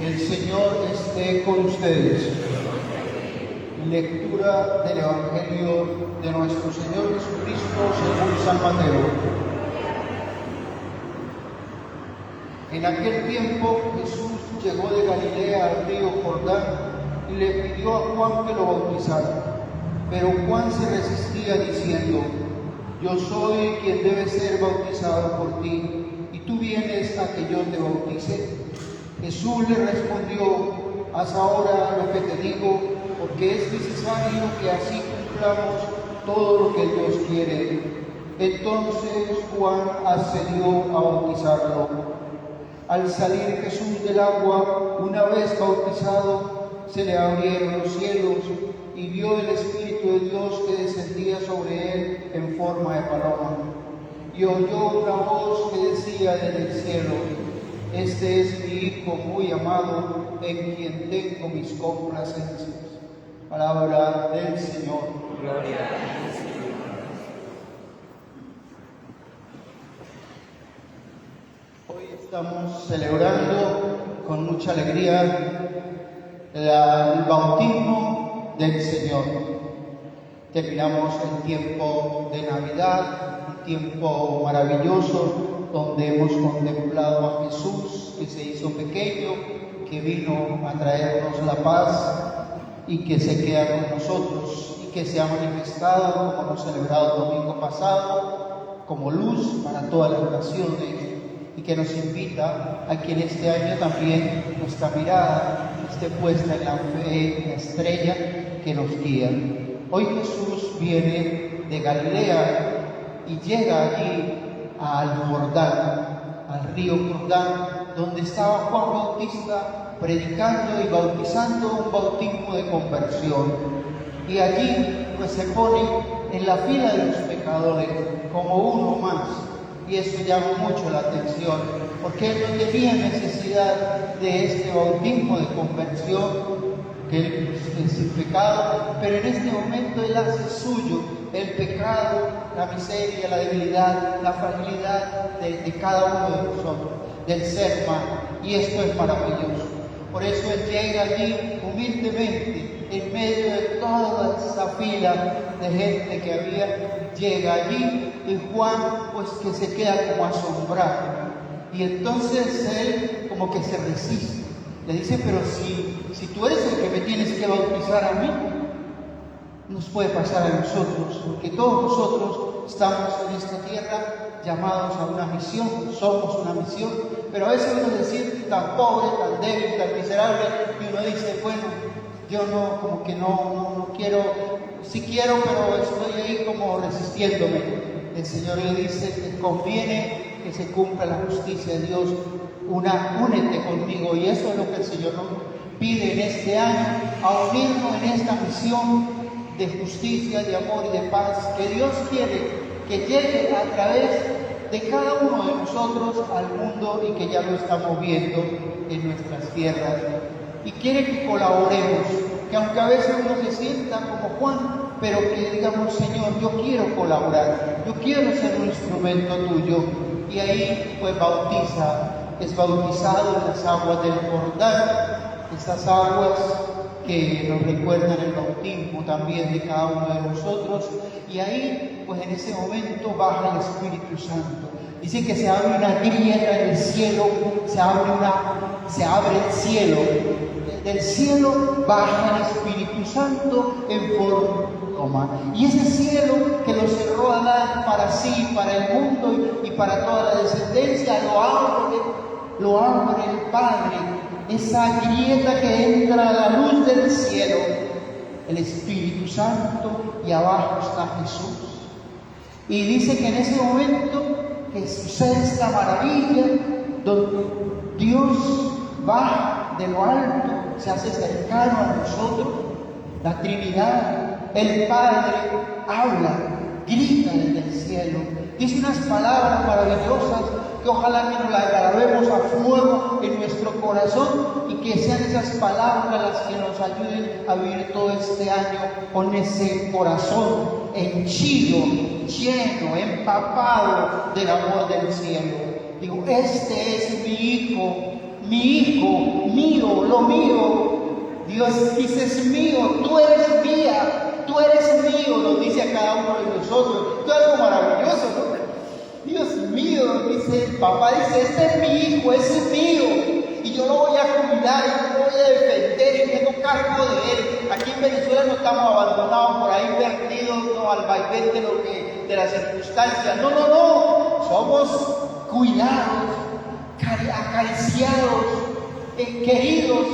El Señor esté con ustedes. Lectura del Evangelio de nuestro Señor Jesucristo según San Mateo. En aquel tiempo Jesús llegó de Galilea al río Jordán y le pidió a Juan que lo bautizara. Pero Juan se resistía diciendo: yo soy quien debe ser bautizado por ti, y tú vienes a que yo te bautice. Jesús le respondió: haz ahora lo que te digo, porque es necesario que así cumplamos todo lo que Dios quiere. Entonces Juan accedió a bautizarlo. Al salir Jesús del agua, una vez bautizado, se le abrieron los cielos y vio el Espíritu de Dios que descendía sobre él en forma de paloma. Y oyó una voz que decía desde el cielo: este es mi Hijo muy amado, en quien tengo mis complacencias. Palabra del Señor. Gloria a ti, Señor. Hoy estamos celebrando con mucha alegría el bautismo del Señor. Terminamos el tiempo de Navidad, un tiempo maravilloso donde hemos contemplado a Jesús que se hizo pequeño, que vino a traernos la paz y que se queda con nosotros y que se ha manifestado, como hemos celebrado el domingo pasado, como luz para todas las naciones, y que nos invita a que en este año también nuestra mirada esté puesta en la fe, en la estrella que nos guía. Hoy Jesús viene de Galilea y llega allí al Jordán, al río Jordán, donde estaba Juan Bautista predicando y bautizando, un bautismo de conversión. Y allí pues se pone en la fila de los pecadores como uno más. Y eso llama mucho la atención, porque él no tenía necesidad de este bautismo de conversión, que él es sin pecado, pero en este momento él hace suyo el pecado, la miseria, la debilidad, la fragilidad de cada uno de nosotros, del ser humano. Y esto es maravilloso. Por eso él llega allí humildemente, en medio de toda esa fila de gente que había, llega allí, y Juan pues que se queda como asombrado. Y entonces él como que se resiste. Le dice: pero si tú eres el que me tienes que bautizar a mí, nos puede pasar a nosotros, porque todos nosotros estamos en esta tierra llamados a una misión, somos una misión, pero a veces uno se siente tan pobre, tan débil, tan miserable, y uno dice: bueno, yo no, como que no quiero, sí quiero, pero estoy ahí como resistiéndome. El Señor le dice que conviene que se cumpla la justicia de Dios. Únete conmigo, y eso es lo que el Señor nos pide en este año, a unirnos en esta misión de justicia, de amor y de paz que Dios quiere que llegue a través de cada uno de nosotros al mundo, y que ya lo estamos viendo en nuestras tierras. Y quiere que colaboremos, que aunque a veces uno se sienta como Juan, pero que digamos: Señor, yo quiero colaborar, yo quiero ser un instrumento tuyo. Y ahí pues es bautizado en las aguas del Jordán, estas aguas que nos recuerdan el bautismo también de cada uno de nosotros. Y ahí pues en ese momento baja el Espíritu Santo. Dice que se abre una grieta en el cielo, se abre el cielo. Del cielo baja el Espíritu Santo en forma. Y ese cielo que lo cerró Adán para sí, para el mundo y para toda la descendencia, lo abre el Padre. Esa grieta que entra a la luz del cielo, el Espíritu Santo, y abajo está Jesús. Y dice que en ese momento que sucede esta maravilla, donde Dios baja de lo alto, se hace cercano a nosotros, la Trinidad, el Padre habla, grita desde el cielo, dice unas palabras maravillosas que ojalá que nos las grabemos a fuego en nuestro corazón, y que sean esas palabras las que nos ayuden a vivir todo este año con ese corazón henchido, lleno, empapado del amor del cielo. Digo: este es mi Hijo mi hijo, mío, lo mío. Dios dice, es mío, tú eres mía, tú eres mío, nos dice a cada uno de nosotros. Esto es algo maravilloso, ¿no? Dios mío, dice el papá, dice, este es mi hijo, es mío, y yo lo voy a cuidar, y lo voy a defender, y tengo cargo de él. Aquí en Venezuela no estamos abandonados por ahí, perdidos, no, al vaivén de las circunstancias. No, no, no, somos cuidados, acariciados, queridos.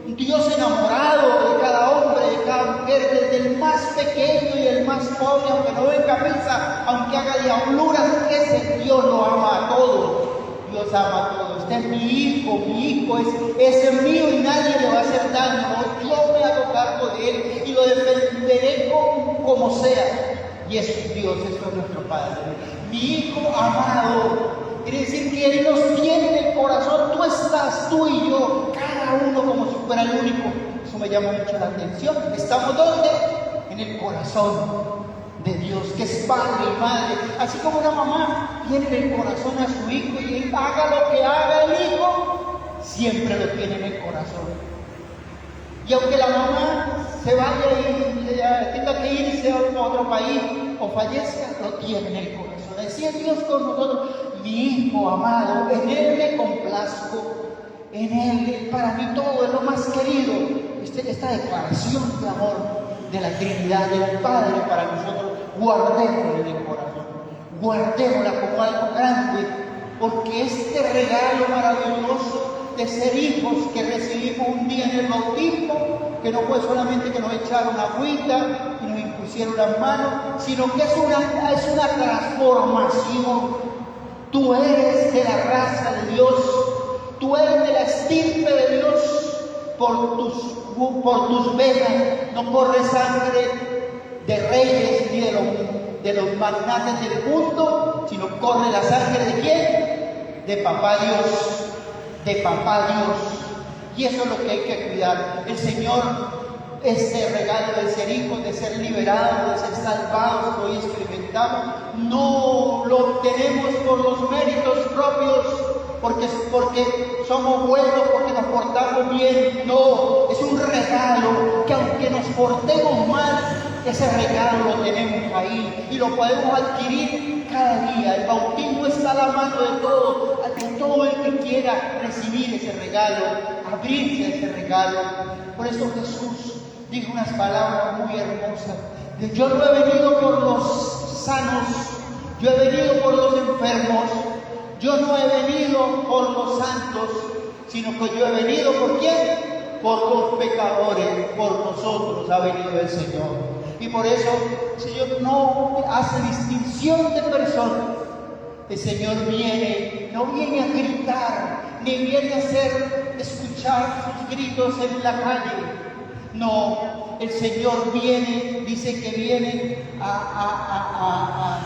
Dios enamorado de cada hombre, de cada mujer, desde el más pequeño y el más pobre, aunque no venga camisa, aunque haga diabluras, ese Dios lo ama a todos. Dios ama a todos. Este es mi hijo es mío y nadie le va a hacer daño. Yo me hago cargo de él y lo defenderé como sea. Y eso es Dios, eso es nuestro Padre. Mi hijo amado. Quiere decir que Él nos tiene en el corazón, tú y yo, cada uno como si fuera el único. Eso me llama mucho la atención. ¿Estamos dónde? En el corazón de Dios, que es padre y madre. Así como una mamá tiene en el corazón a su hijo y él haga lo que haga el hijo, siempre lo tiene en el corazón. Y aunque la mamá se vaya y tenga que irse a otro país o fallezca, lo tiene en el corazón. Decía Dios con nosotros, mi hijo amado, en él me complazco, en él, para mí todo es lo más querido. Esta declaración de amor de la Trinidad, del Padre para nosotros, guardémosla en el corazón, guardémosla como algo grande, porque este regalo maravilloso de ser hijos que recibimos un día en el bautismo, que no fue solamente que nos echaron agüita y nos impusieron las manos, sino que es una transformación. Tú eres de la raza de Dios, tú eres de la estirpe de Dios, por tus venas no corre sangre de reyes ni de los magnates del mundo, sino corre la sangre de ¿quién? De Papá Dios. De Papá Dios. Y eso es lo que hay que cuidar. El Señor, este regalo de ser hijos, de ser liberados, de ser salvados, lo experimentamos, no lo obtenemos por los méritos propios, porque somos buenos, porque nos portamos bien. No, es un regalo que aunque nos portemos mal, ese regalo lo tenemos ahí y lo podemos adquirir cada día. El bautismo está a la mano de todo el que quiera recibir ese regalo, abrirse a ese regalo. Por eso Jesús dijo unas palabras muy hermosas. Yo no he venido por los sanos, yo he venido por los enfermos, yo no he venido por los santos, sino que yo he venido ¿por quién? Por los pecadores, por nosotros ha venido el Señor. Y por eso el Señor no hace distinción de personas. El Señor no viene a gritar, ni viene a escuchar sus gritos en la calle. No, el Señor dice que viene a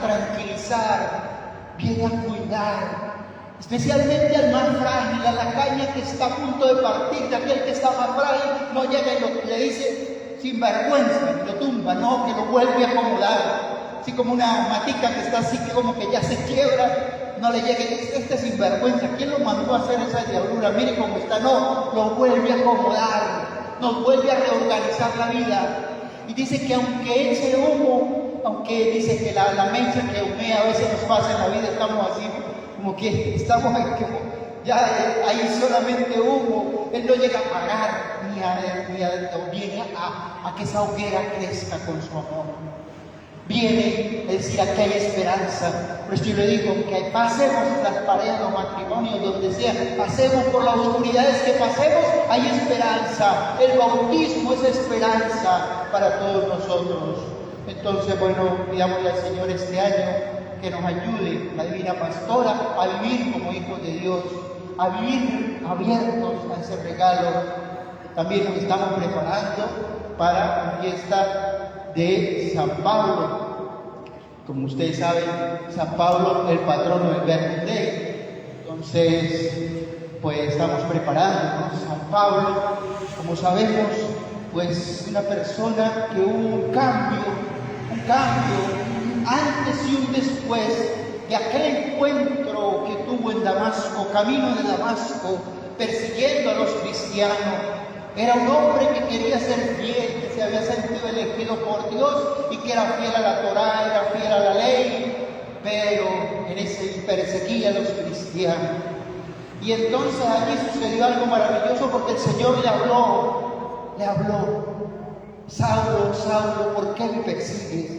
tranquilizar, viene a cuidar, especialmente al más frágil, a la caña que está a punto de partir, de aquel que está más frágil, no llega y le dice sin vergüenza, lo tumba, no, que lo vuelve a acomodar. Así como una matica que está así, que como que ya se quiebra, no le llegue, este sinvergüenza, ¿quién lo mandó a hacer esa diablura? Mire cómo está, no, lo vuelve a acomodar, nos vuelve a reorganizar la vida. Y dice que aunque eche humo, aunque dice que la mecha que humea a veces nos pasa en la vida, estamos así, como que estamos ahí, ya hay solamente humo, Él no llega a apagar, viene a que esa hoguera crezca con su amor. Viene a decir, aquí hay esperanza. Por eso yo le digo que pasemos las paredes, los matrimonios, donde sea, pasemos por las oscuridades que pasemos, hay esperanza. El bautismo es esperanza para todos nosotros. Entonces, bueno, pidámosle al Señor este año que nos ayude, la Divina Pastora, a vivir como hijos de Dios, a vivir abiertos a ese regalo. También nos estamos preparando para la fiesta de San Pablo. Como ustedes saben, San Pablo, el patrono del Verbum Dei. Entonces, pues estamos preparándonos. San Pablo, como sabemos, pues una persona que hubo un cambio, antes y un después de aquel encuentro que tuvo en Damasco, camino de Damasco, persiguiendo a los cristianos. Era un hombre que quería ser fiel, que se había sentido elegido por Dios y que era fiel a la Torá, era fiel a la ley, pero en ese perseguía a los cristianos. Y entonces allí sucedió algo maravilloso porque el Señor le habló, Saulo, Saulo, ¿por qué me persigues?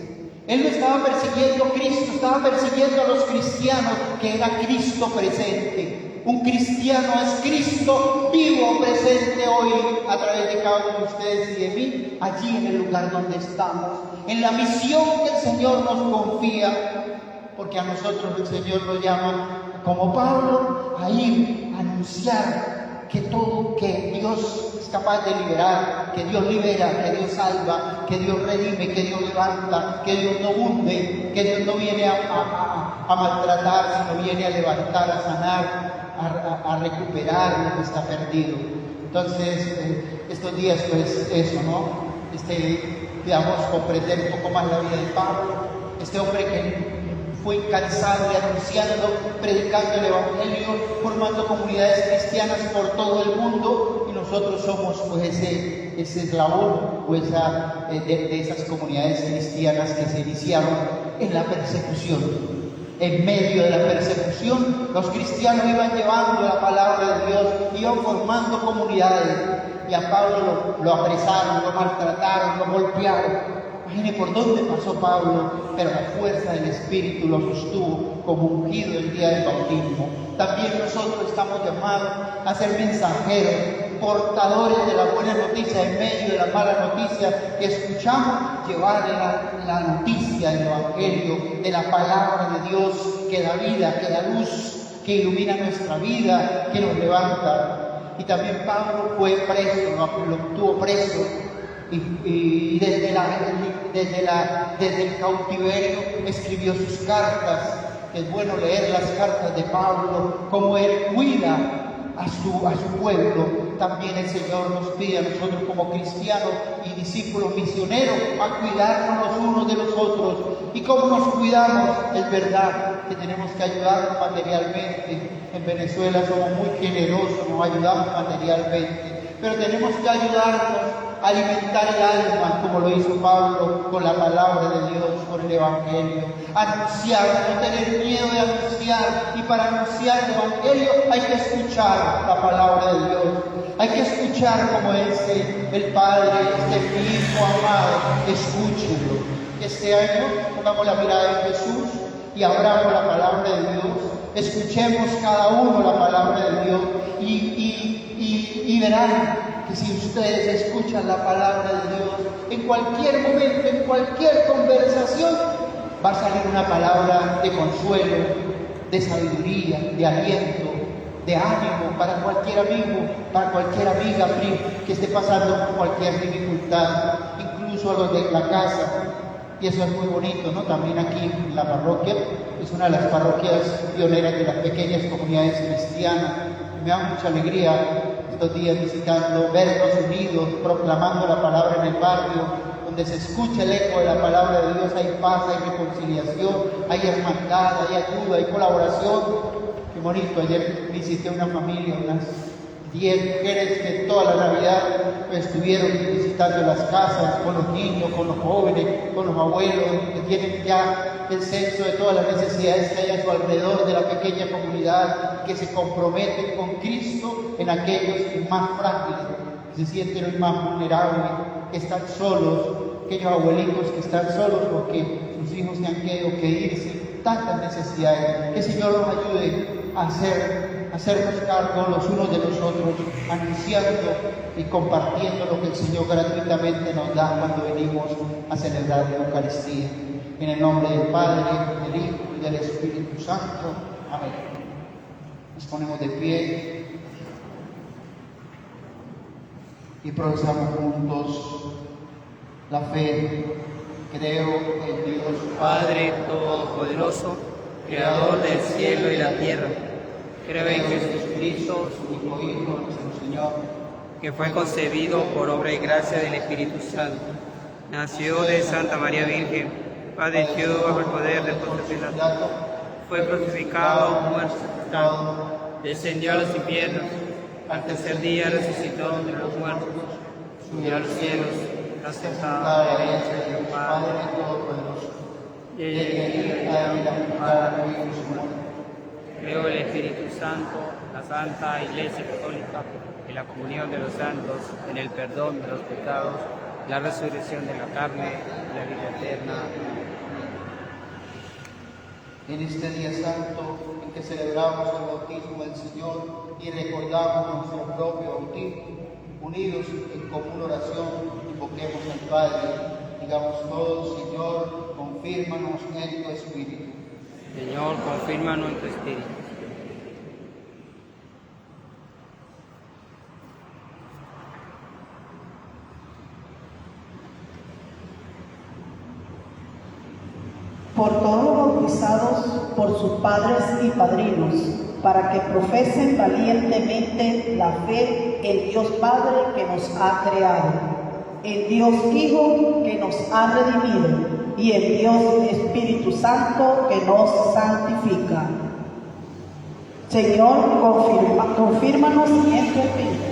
Él no estaba persiguiendo a Cristo, estaba persiguiendo a los cristianos, que era Cristo presente. Un cristiano es Cristo vivo, presente hoy a través de cada uno de ustedes y de mí, allí en el lugar donde estamos, en la misión que el Señor nos confía, porque a nosotros el Señor nos llama, como Pablo, a ir a anunciar que todo, que Dios es capaz de liberar, que Dios libera, que Dios salva, que Dios redime, que Dios levanta, que Dios no hunde, que Dios no viene a maltratar, sino viene a levantar, a sanar, a recuperar lo que está perdido. Entonces, estos días, pues eso, ¿no? Digamos, comprender un poco más la vida de Pablo, este hombre que fue incansable anunciando, predicando el Evangelio, formando comunidades cristianas por todo el mundo, y nosotros somos pues ese eslabón pues, de esas comunidades cristianas que se iniciaron en la persecución. En medio de la persecución, los cristianos iban llevando la palabra de Dios, iban formando comunidades, y a Pablo lo apresaron, lo maltrataron, lo golpearon. Imagine por dónde pasó Pablo, pero la fuerza del Espíritu lo sostuvo como ungido el día del bautismo. También nosotros estamos llamados a ser mensajeros, portadores de la buena noticia en medio de la mala noticia que escuchamos, llevar la noticia del Evangelio, de la palabra de Dios que da vida, que da luz, que ilumina nuestra vida, que nos levanta. Y también Pablo fue preso, lo tuvo preso. Y desde el cautiverio escribió sus cartas. Es bueno leer las cartas de Pablo, como él cuida a su pueblo. También el Señor nos pide a nosotros como cristianos y discípulos misioneros a cuidarnos los unos de los otros. ¿Y cómo nos cuidamos? Es verdad que tenemos que ayudarnos materialmente. En Venezuela somos muy generosos, nos ayudamos materialmente, pero tenemos que ayudarnos a alimentar el alma, como lo hizo Pablo, con la palabra de Dios, con el Evangelio. Anunciar, no tener miedo de anunciar, y para anunciar el Evangelio hay que escuchar la palabra de Dios. Hay que escuchar como dice el Padre, mi Hijo amado, escúchenlo. Este año pongamos la mirada en Jesús y abramos la palabra de Dios. Escuchemos cada uno la palabra de Dios y verán que si ustedes escuchan la palabra de Dios, en cualquier momento, en cualquier conversación, va a salir una palabra de consuelo, de sabiduría, de aliento, de ánimo para cualquier amigo, para cualquier amiga que esté pasando por cualquier dificultad, incluso a los de la casa. Y eso es muy bonito, ¿no? También aquí en la parroquia, es una de las parroquias pioneras de las pequeñas comunidades cristianas. Me da mucha alegría estos días visitando, vernos unidos, proclamando la palabra en el barrio, donde se escucha el eco de la palabra de Dios. Hay paz, hay reconciliación, hay hermandad, hay ayuda, hay colaboración. Qué bonito, ayer visité una familia, unas 10 mujeres que toda la Navidad estuvieron visitando las casas con los niños, con los jóvenes, con los abuelos, que tienen ya el censo de todas las necesidades que hay a su alrededor de la pequeña comunidad, que se comprometen con Cristo en aquellos más frágiles, que se sienten los más vulnerables, que están solos, aquellos abuelitos que están solos porque sus hijos se han tenido que irse, tantas necesidades. Que el Señor nos ayude a hacernos cargo los unos de los otros, anunciando y compartiendo lo que el Señor gratuitamente nos da cuando venimos a celebrar la Eucaristía. En el nombre del Padre, del Hijo y del Espíritu Santo. Amén. Nos ponemos de pie y profesamos juntos la fe. Creo en Dios Padre Todopoderoso, Creador del cielo y la tierra. Creo en Jesucristo, su único Hijo, nuestro Señor, que fue concebido por obra y gracia del Espíritu Santo. Nació de Santa María Virgen, padeció bajo el poder del Poncio Pilato, fue crucificado, muerto, sepultado, descendió a los infiernos, al tercer día resucitó de los muertos, subió a los cielos, está sentado a la derecha de Dios Padre Todopoderoso. Y creo el Espíritu Santo, la Santa Iglesia Católica, en la comunión de los santos, en el perdón de los pecados, la resurrección de la carne, la vida eterna. En este día santo en que celebramos el bautismo del Señor y recordamos nuestro propio bautismo, unidos en común oración, invoquemos al Padre, digamos todos: Señor, confírmanos en tu Espíritu. Señor, confírmanos en tu Espíritu. Por todos los bautizados por sus padres y padrinos, para que profesen valientemente la fe en Dios Padre que nos ha creado, en Dios Hijo que nos ha redimido y en Dios Espíritu Santo que nos santifica. Señor, confírmanos en tu Espíritu.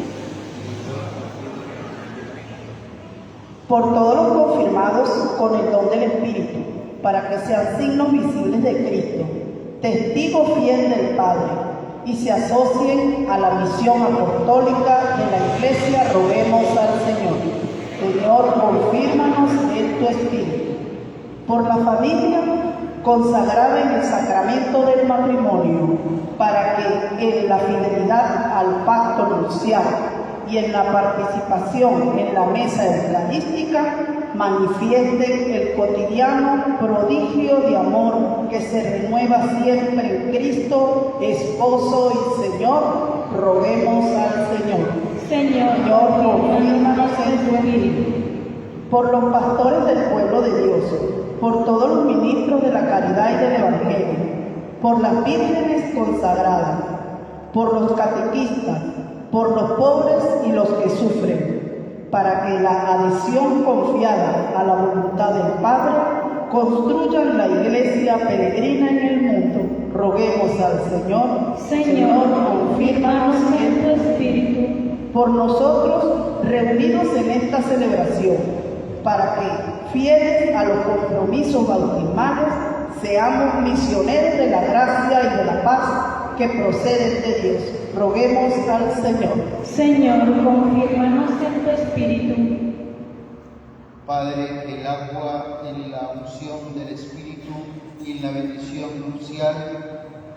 Por todos los confirmados con el don del Espíritu, para que sean signos visibles de Cristo, testigo fiel del Padre, y se asocien a la misión apostólica de la Iglesia, roguemos al Señor. Señor, confírmanos en tu Espíritu. Por la familia consagrada en el sacramento del matrimonio, para que en la fidelidad al pacto nupcial y en la participación en la mesa eucarística manifiesten el cotidiano prodigio de amor que se renueva siempre en Cristo, Esposo y Señor, roguemos al Señor. Señor, confírmanos en tu Espíritu. Por los pastores del pueblo de Dios, por todos los ministros de la caridad y del Evangelio, por las vírgenes consagradas, por los catequistas, por los pobres y los que sufren, para que la adhesión confiada a la voluntad del Padre construyan la iglesia peregrina en el mundo. Roguemos al Señor. Señor, confírmanos en tu Espíritu. Por nosotros, reunidos en esta celebración, para que, fieles a los compromisos bautismales, seamos misioneros de la gracia y de la paz que proceden de Dios. Roguemos al Señor. Señor, confírmanos en tu Espíritu. Padre, el agua en la unción del Espíritu y en la bendición nupcial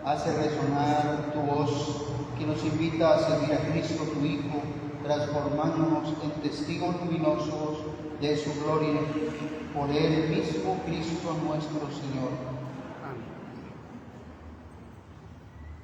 hace resonar tu voz, que nos invita a seguir a Cristo tu Hijo, transformándonos en testigos luminosos de su gloria. Por él mismo Cristo nuestro Señor.